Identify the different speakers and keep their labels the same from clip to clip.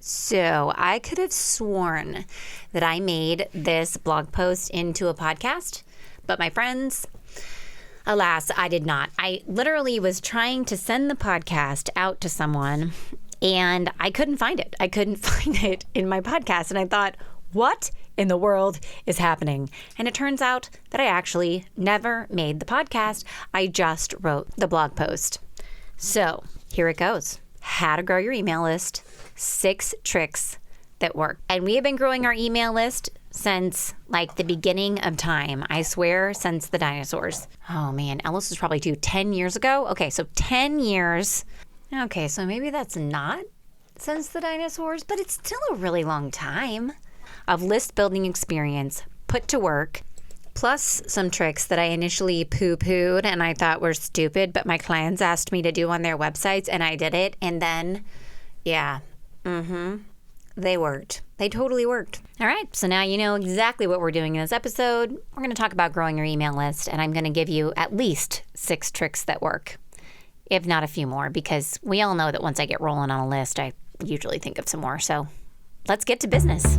Speaker 1: So I could have sworn that I made this blog post into a podcast, but my friends, alas, I did not. I literally was trying to send the podcast out to someone and I couldn't find it. I couldn't find it in my podcast. And I thought, what in the world is happening? And it turns out that I actually never made the podcast. I just wrote the blog post. So here it goes. How to grow your email list. 6 tricks that work. And we have been growing our email list since like the beginning of time. I swear, since the dinosaurs. Oh man, Ellis was probably 10 years ago. Okay, so 10 years. Okay, so maybe that's not since the dinosaurs, but it's still a really long time of list building experience put to work, plus some tricks that I initially poo-pooed and I thought were stupid, but my clients asked me to do on their websites and I did it. And then, they worked. They totally worked. All right, so now you know exactly what we're doing in this episode. We're going to talk about growing your email list, and I'm going to give you at least 6 tricks that work, if not a few more, because we all know that once I get rolling on a list, I usually think of some more. So let's get to business.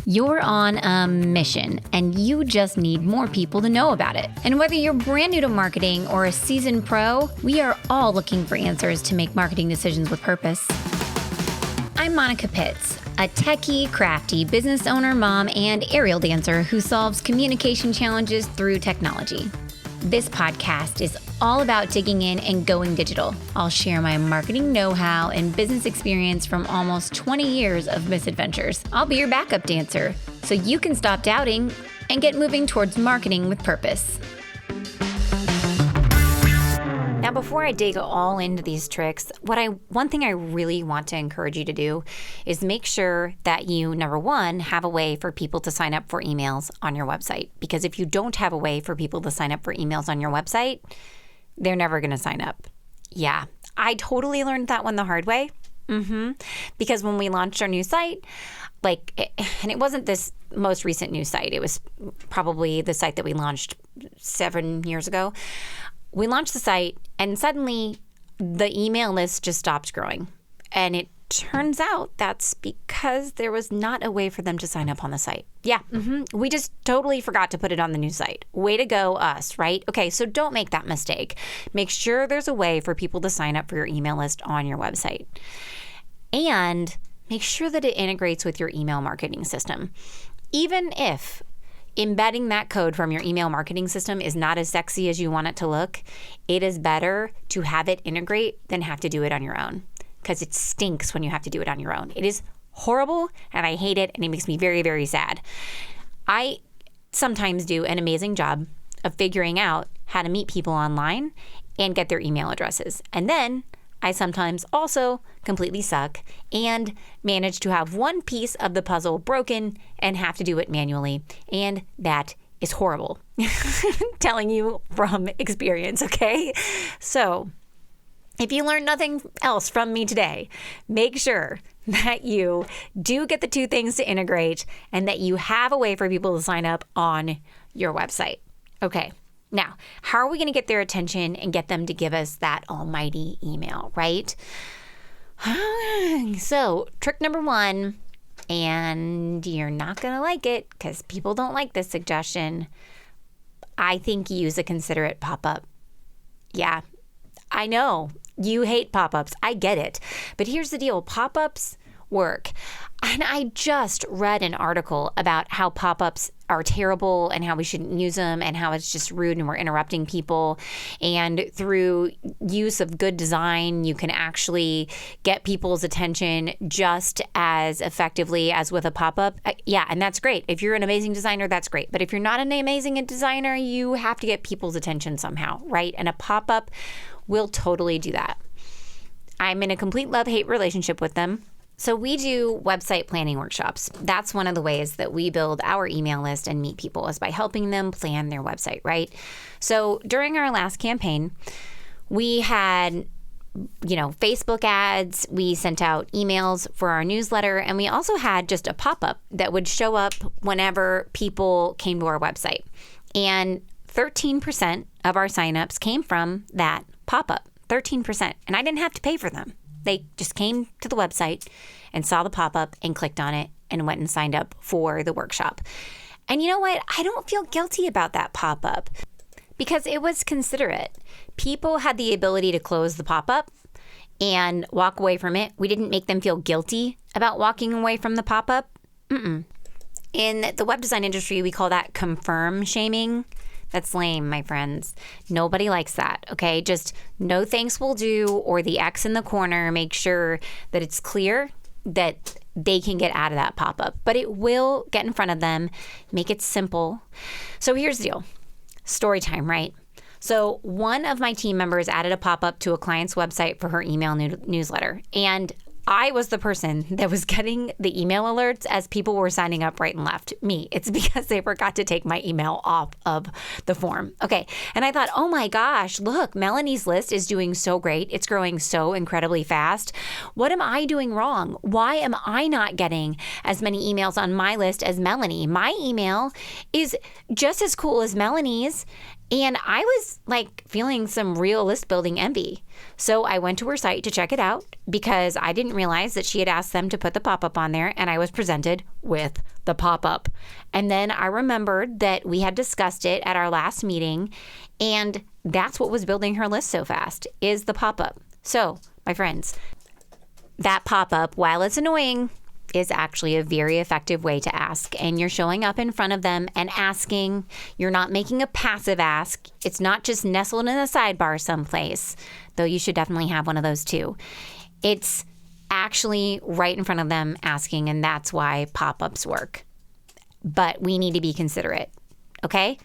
Speaker 1: You're on a mission, and you just need more people to know about it. And whether you're brand new to marketing or a seasoned pro, we are all looking for answers to make marketing decisions with purpose. I'm Monica Pitts, a techie, crafty business owner, mom, and aerial dancer who solves communication challenges through technology. This podcast is all about digging in and going digital. I'll share my marketing know-how and business experience from almost 20 years of misadventures. I'll be your backup dancer so you can stop doubting and get moving towards marketing with purpose. Now, before I dig all into these tricks, one thing I really want to encourage you to do is make sure that you, number one, have a way for people to sign up for emails on your website. Because if you don't have a way for people to sign up for emails on your website, they're never going to sign up. Yeah, I totally learned that one the hard way. Because when we launched our new site, and it wasn't this most recent new site, it was probably the site that we launched 7 years ago. We launched the site and suddenly the email list just stopped growing. And it turns out that's because there was not a way for them to sign up on the site. We just totally forgot to put it on the new site. Way to go, us, right? Okay, so don't make that mistake. Make sure there's a way for people to sign up for your email list on your website. And make sure that it integrates with your email marketing system. Even if embedding that code from your email marketing system is not as sexy as you want it to look, it is better to have it integrate than have to do it on your own, because it stinks when you have to do it on your own. It is horrible and I hate it and it makes me very, very sad. I sometimes do an amazing job of figuring out how to meet people online and get their email addresses. And then I sometimes also completely suck and manage to have one piece of the puzzle broken and have to do it manually. And that is horrible. Telling you from experience, okay? So if you learned nothing else from me today, make sure that you do get the 2 things to integrate and that you have a way for people to sign up on your website. Okay. Now, how are we going to get their attention and get them to give us that almighty email, right? So, trick number 1, and you're not going to like it because people don't like this suggestion. I think use a considerate pop-up. Yeah, I know you hate pop-ups. I get it. But here's the deal. Pop-ups work. And I just read an article about how pop-ups are terrible and how we shouldn't use them and how it's just rude and we're interrupting people. And through use of good design, you can actually get people's attention just as effectively as with a pop-up. Yeah, and that's great. If you're an amazing designer, that's great. But if you're not an amazing designer, you have to get people's attention somehow, right? And a pop-up will totally do that. I'm in a complete love-hate relationship with them. So we do website planning workshops. That's one of the ways that we build our email list and meet people, is by helping them plan their website, right? So during our last campaign, we had, Facebook ads, we sent out emails for our newsletter, and we also had just a pop-up that would show up whenever people came to our website. And 13% of our signups came from that pop-up, 13%. And I didn't have to pay for them. They just came to the website and saw the pop-up and clicked on it and went and signed up for the workshop. And you know what? I don't feel guilty about that pop-up because it was considerate. People had the ability to close the pop-up and walk away from it. We didn't make them feel guilty about walking away from the pop-up. In the web design industry, we call that confirm shaming. That's lame, my friends. Nobody likes that, okay? Just no thanks will do, or the X in the corner. Make sure that it's clear that they can get out of that pop-up. But it will get in front of them, make it simple. So here's the deal. Story time, right? So one of my team members added a pop-up to a client's website for her email newsletter. And I was the person that was getting the email alerts as people were signing up right and left. Me. It's because they forgot to take my email off of the form. Okay. And I thought, oh my gosh, look, Melanie's list is doing so great. It's growing so incredibly fast. What am I doing wrong? Why am I not getting as many emails on my list as Melanie? My email is just as cool as Melanie's. And I was like feeling some real list building envy. So I went to her site to check it out because I didn't realize that she had asked them to put the pop-up on there, and I was presented with the pop-up. And then I remembered that we had discussed it at our last meeting, and that's what was building her list so fast, is the pop-up. So, my friends, that pop-up, while it's annoying, is actually a very effective way to ask. And you're showing up in front of them and asking. You're not making a passive ask. It's not just nestled in a sidebar someplace, though you should definitely have one of those too. It's actually right in front of them asking, and that's why pop-ups work. But we need to be considerate, okay?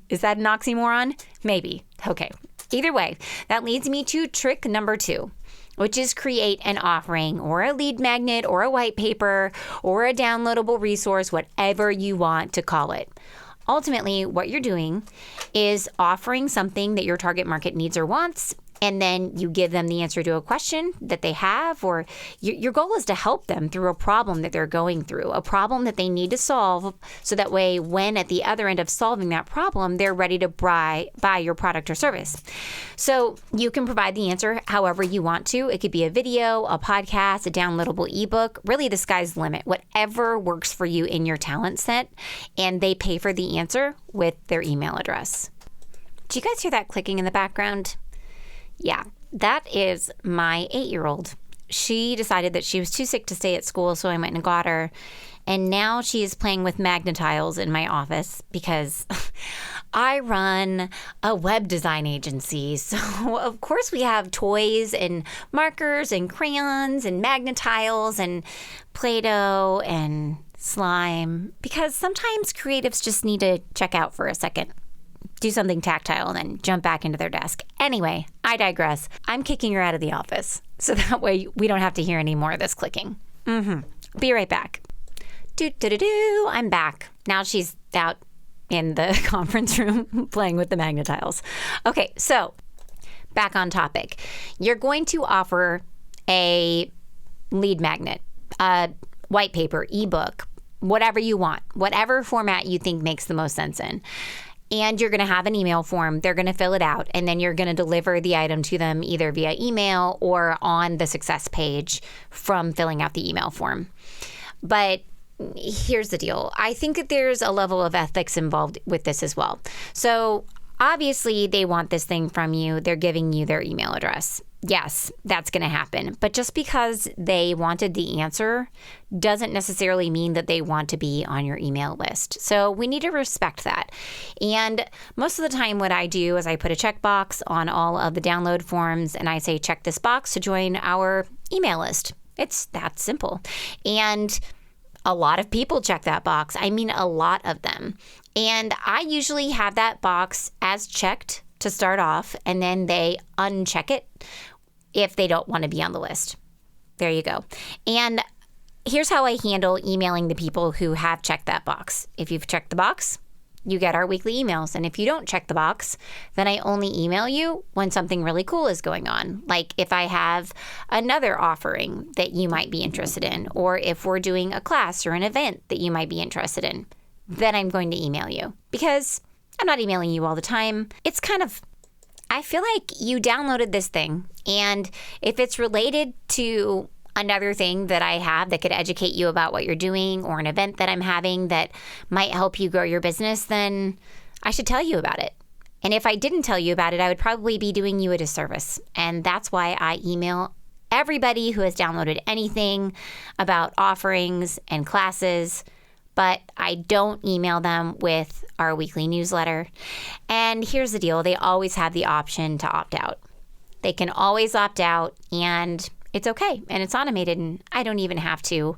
Speaker 1: Is that an oxymoron? Maybe. Okay. Either way, that leads me to trick number 2, which is create an offering or a lead magnet or a white paper or a downloadable resource, whatever you want to call it. Ultimately, what you're doing is offering something that your target market needs or wants, and then you give them the answer to a question that they have, or your goal is to help them through a problem that they're going through, a problem that they need to solve, so that way when at the other end of solving that problem, they're ready to buy your product or service. So you can provide the answer however you want to. It could be a video, a podcast, a downloadable ebook. Really, the sky's the limit. Whatever works for you in your talent set, and they pay for the answer with their email address. Do you guys hear that clicking in the background? Yeah, that is my 8-year-old. She decided that she was too sick to stay at school, so I went and got her. And now she is playing with Magnetiles in my office because I run a web design agency. So, of course, we have toys and markers and crayons and Magnetiles and Play-Doh and slime, because sometimes creatives just need to check out for a second, do something tactile, and then jump back into their desk. Anyway, I digress. I'm kicking her out of the office, so that way we don't have to hear any more of this clicking. Be right back. I'm back. Now she's out in the conference room playing with the Magnetiles. Okay, so back on topic. You're going to offer a lead magnet, a white paper, ebook, whatever you want, whatever format you think makes the most sense in. And you're going to have an email form. They're going to fill it out, and then you're going to deliver the item to them either via email or on the success page from filling out the email form. But here's the deal. I think that there's a level of ethics involved with this as well. So obviously they want this thing from you. They're giving you their email address. Yes, that's going to happen. But just because they wanted the answer doesn't necessarily mean that they want to be on your email list. So we need to respect that. And most of the time what I do is I put a checkbox on all of the download forms, and I say, check this box to join our email list. It's that simple. And a lot of people check that box. I mean, a lot of them. And I usually have that box as checked to start off, and then they uncheck it if they don't want to be on the list. There you go. And here's how I handle emailing the people who have checked that box. If you've checked the box, you get our weekly emails. And if you don't check the box, then I only email you when something really cool is going on. Like if I have another offering that you might be interested in, or if we're doing a class or an event that you might be interested in, then I'm going to email you, because I'm not emailing you all the time. It's kind of I feel like you downloaded this thing, and if it's related to another thing that I have that could educate you about what you're doing, or an event that I'm having that might help you grow your business, then I should tell you about it. And if I didn't tell you about it, I would probably be doing you a disservice. And that's why I email everybody who has downloaded anything about offerings and classes, but I don't email them with our weekly newsletter. And here's the deal. They always have the option to opt out. They can always opt out, and it's okay. And it's automated, and I don't even have to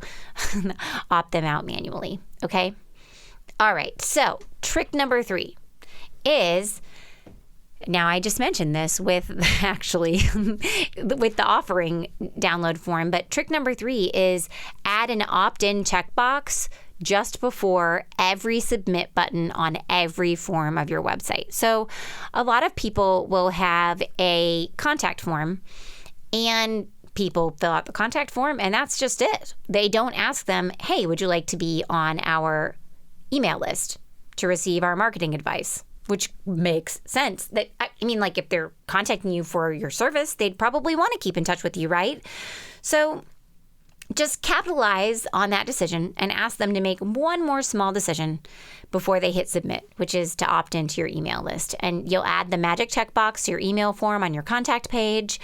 Speaker 1: opt them out manually. Okay? All right. So trick number 3 is, now I just mentioned this with actually with the offering download form, but trick number 3 is add an opt-in checkbox just before every submit button on every form of your website. So a lot of people will have a contact form, and people fill out the contact form, and that's just it. They don't ask them, hey, would you like to be on our email list to receive our marketing advice? Which makes sense. That, I mean, like, if they're contacting you for your service, they'd probably want to keep in touch with you, right? So just capitalize on that decision and ask them to make one more small decision before they hit submit, which is to opt into your email list. And you'll add the magic checkbox to your email form on your contact page,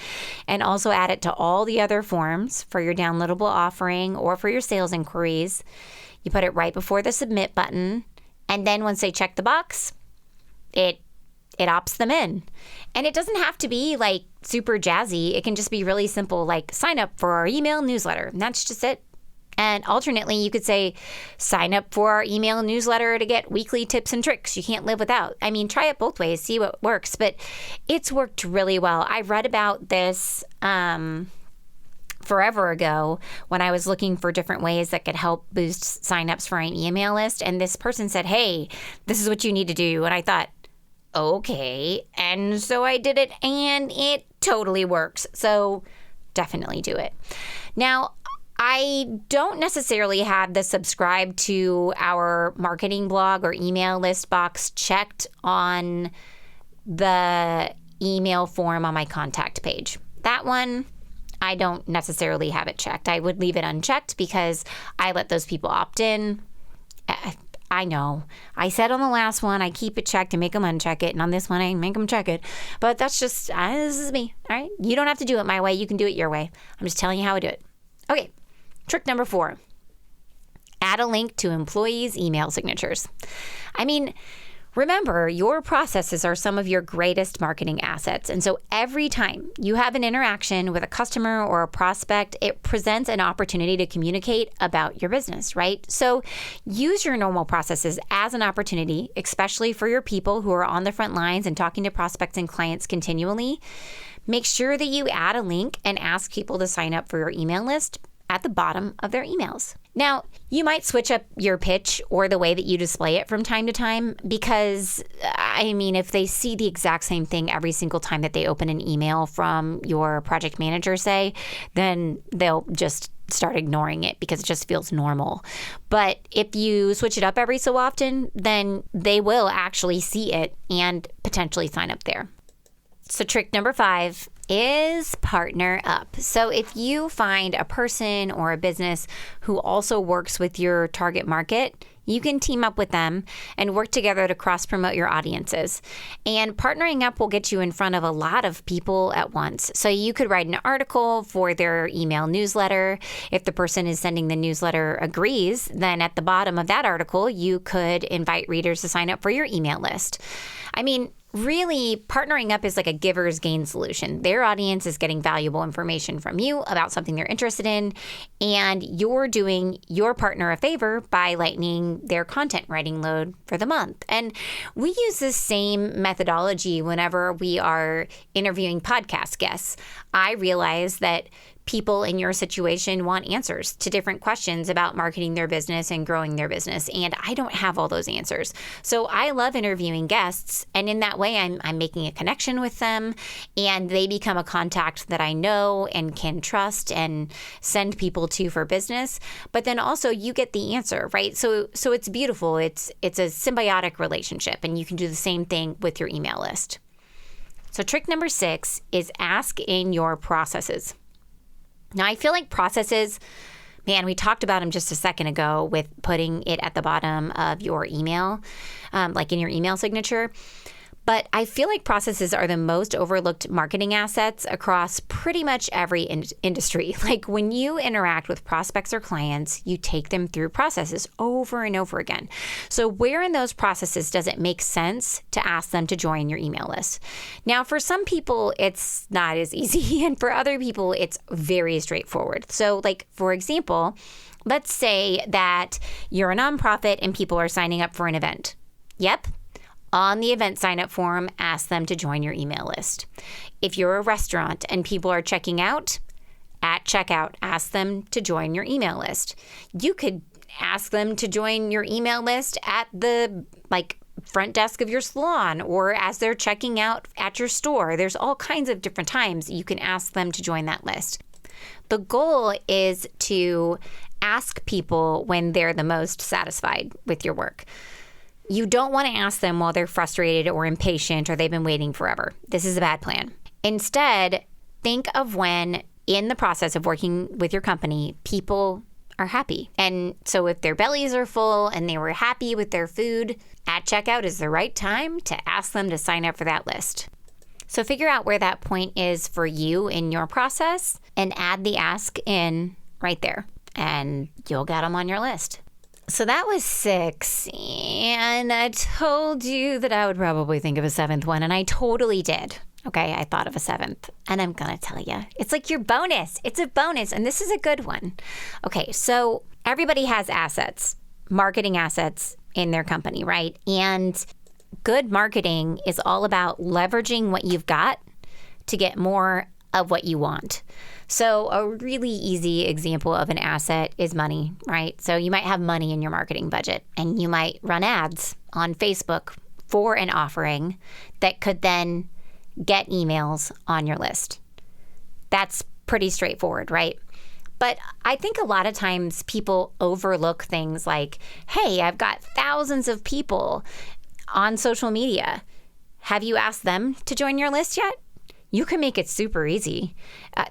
Speaker 1: and also add it to all the other forms for your downloadable offering or for your sales inquiries. You put it right before the submit button, and then once they check the box, it opts them in. And it doesn't have to be like super jazzy. It can just be really simple, like sign up for our email newsletter. And that's just it. And alternately, you could say, sign up for our email newsletter to get weekly tips and tricks you can't live without. I mean, try it both ways, see what works. But it's worked really well. I read about this forever ago when I was looking for different ways that could help boost signups for an email list. And this person said, hey, this is what you need to do. And I thought, okay. And so I did it, and it totally works. So definitely do it. Now, I don't necessarily have the subscribe to our marketing blog or email list box checked on the email form on my contact page. That one, I don't necessarily have it checked. I would leave it unchecked because I let those people opt in. I know. I said on the last one, I keep it checked and make them uncheck it. And on this one, I make them check it. But that's just, this is me. All right. You don't have to do it my way. You can do it your way. I'm just telling you how I do it. Okay. Trick number 4, add a link to employees' email signatures. I mean, remember, your processes are some of your greatest marketing assets. And so every time you have an interaction with a customer or a prospect, it presents an opportunity to communicate about your business, right? So use your normal processes as an opportunity, especially for your people who are on the front lines and talking to prospects and clients continually. Make sure that you add a link and ask people to sign up for your email list at the bottom of their emails. Now, you might switch up your pitch or the way that you display it from time to time because, I mean, if they see the exact same thing every single time that they open an email from your project manager, say, then they'll just start ignoring it because it just feels normal. But if you switch it up every so often, then they will actually see it and potentially sign up there. So trick number 5 is partner up. So if you find a person or a business who also works with your target market, you can team up with them and work together to cross-promote your audiences. And partnering up will get you in front of a lot of people at once. So you could write an article for their email newsletter. If the person is sending the newsletter agrees, then at the bottom of that article, you could invite readers to sign up for your email list. I mean, really, partnering up is like a giver's gain solution. Their audience is getting valuable information from you about something they're interested in, and you're doing your partner a favor by lightening their content writing load for the month. And we use this same methodology whenever we are interviewing podcast guests. I realize that people in your situation want answers to different questions about marketing their business and growing their business. And I don't have all those answers. So I love interviewing guests. And in that way, I'm making a connection with them, and they become a contact that I know and can trust and send people to for business. But then also you get the answer, right? So it's beautiful. It's a symbiotic relationship, and you can do the same thing with your email list. So trick number 6 is ask in your processes. Now, I feel like processes, man, we talked about them just a second ago with putting it at the bottom of your email, like in your email signature. But I feel like processes are the most overlooked marketing assets across pretty much every industry. Like when you interact with prospects or clients, you take them through processes over and over again. So where in those processes does it make sense to ask them to join your email list? Now, for some people, it's not as easy. And for other people, it's very straightforward. So like, for example, let's say that you're a nonprofit and people are signing up for an event. Yep. On the event sign-up form, ask them to join your email list. If you're a restaurant and people are checking out, at checkout, ask them to join your email list. You could ask them to join your email list at the front desk of your salon or as they're checking out at your store. There's all kinds of different times you can ask them to join that list. The goal is to ask people when they're the most satisfied with your work. You don't want to ask them while they're frustrated or impatient or they've been waiting forever. This is a bad plan. Instead, think of when in the process of working with your company, people are happy. And so if their bellies are full and they were happy with their food, at checkout is the right time to ask them to sign up for that list. So figure out where that point is for you in your process and add the ask in right there, and you'll get them on your list. So that was 6, and I told you that I would probably think of a 7th one, and I totally did. Okay, I thought of a 7th, and I'm going to tell you. It's like your bonus. It's a bonus, and this is a good one. Okay, so everybody has assets, marketing assets in their company, right? And good marketing is all about leveraging what you've got to get more of what you want. So a really easy example of an asset is money, right? So you might have money in your marketing budget and you might run ads on Facebook for an offering that could then get emails on your list. That's pretty straightforward, right? But I think a lot of times people overlook things like, hey, I've got thousands of people on social media. Have you asked them to join your list yet? You can make it super easy.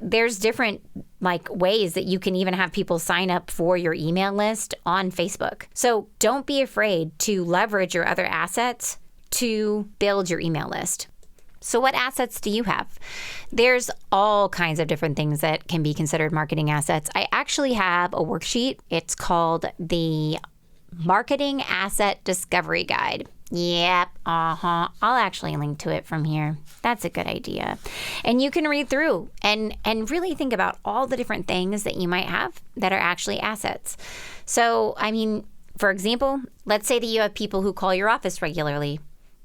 Speaker 1: There's different ways that you can even have people sign up for your email list on Facebook. So don't be afraid to leverage your other assets to build your email list. So what assets do you have? There's all kinds of different things that can be considered marketing assets. I actually have a worksheet. It's called the Marketing Asset Discovery Guide. Yep, I'll actually link to it from here. That's a good idea. And you can read through and really think about all the different things that you might have that are actually assets. So, I mean, for example, let's say that you have people who call your office regularly.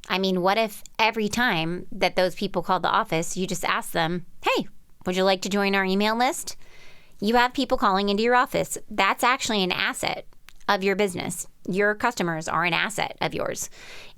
Speaker 1: I mean, what if every time that those people call the office, you just ask them, hey, would you like to join our email list? You have people calling into your office. That's actually an asset of your business. Your customers are an asset of yours.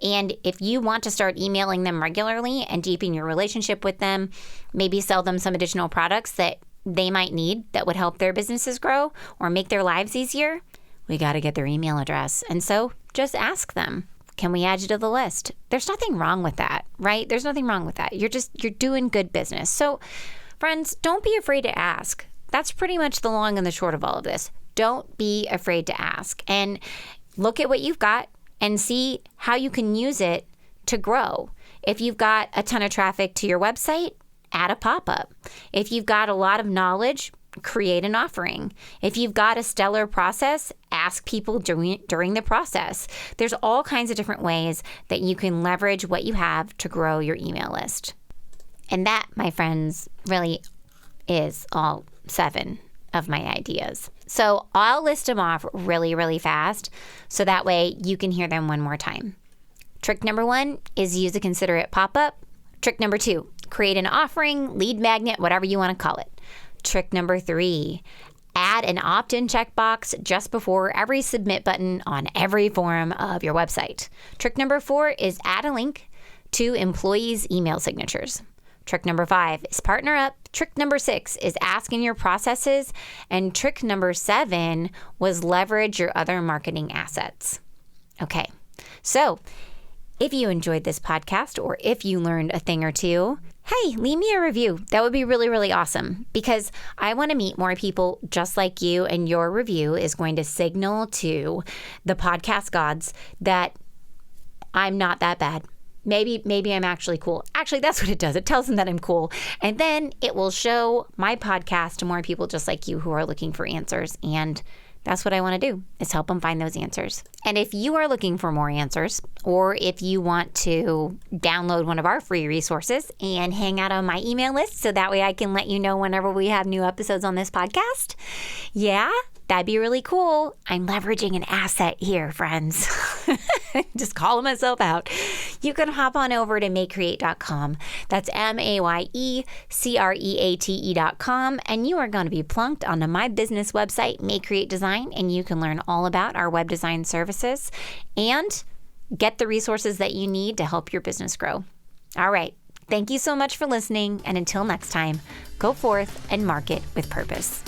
Speaker 1: And if you want to start emailing them regularly and deepen your relationship with them, maybe sell them some additional products that they might need that would help their businesses grow or make their lives easier, we got to get their email address. And so just ask them, can we add you to the list? There's nothing wrong with that, right? There's nothing wrong with that. You're doing good business. So friends, don't be afraid to ask. That's pretty much the long and the short of all of this. Don't be afraid to ask and look at what you've got and see how you can use it to grow. If you've got a ton of traffic to your website, add a pop-up. If you've got a lot of knowledge, create an offering. If you've got a stellar process, ask people during the process. There's all kinds of different ways that you can leverage what you have to grow your email list. And that, my friends, really is all 7 of my ideas. So I'll list them off really, really fast so that way you can hear them one more time. Trick number 1 is use a considerate pop-up. Trick number 2, create an offering, lead magnet, whatever you want to call it. Trick number 3, add an opt-in checkbox just before every submit button on every form of your website. Trick number 4 is add a link to employees' email signatures. Trick number 5 is partner up. Trick number 6 is ask in your processes. And trick number 7 was leverage your other marketing assets. Okay, so If you enjoyed this podcast or if you learned a thing or two, hey, leave me a review. That would be really, really awesome because I want to meet more people just like you, and your review is going to signal to the podcast gods that I'm not that bad. Maybe I'm actually cool. Actually, that's what it does. It tells them that I'm cool. And then it will show my podcast to more people just like you who are looking for answers. And that's what I want to do, is help them find those answers. And if you are looking for more answers, or if you want to download one of our free resources and hang out on my email list so that way I can let you know whenever we have new episodes on this podcast, yeah, that'd be really cool. I'm leveraging an asset here, friends. Just calling myself out. You can hop on over to mayecreate.com. That's MAYECREATE.com. And you are going to be plunked onto my business website, May Create Design, and you can learn all about our web design services and get the resources that you need to help your business grow. All right. Thank you so much for listening. And until next time, go forth and market with purpose.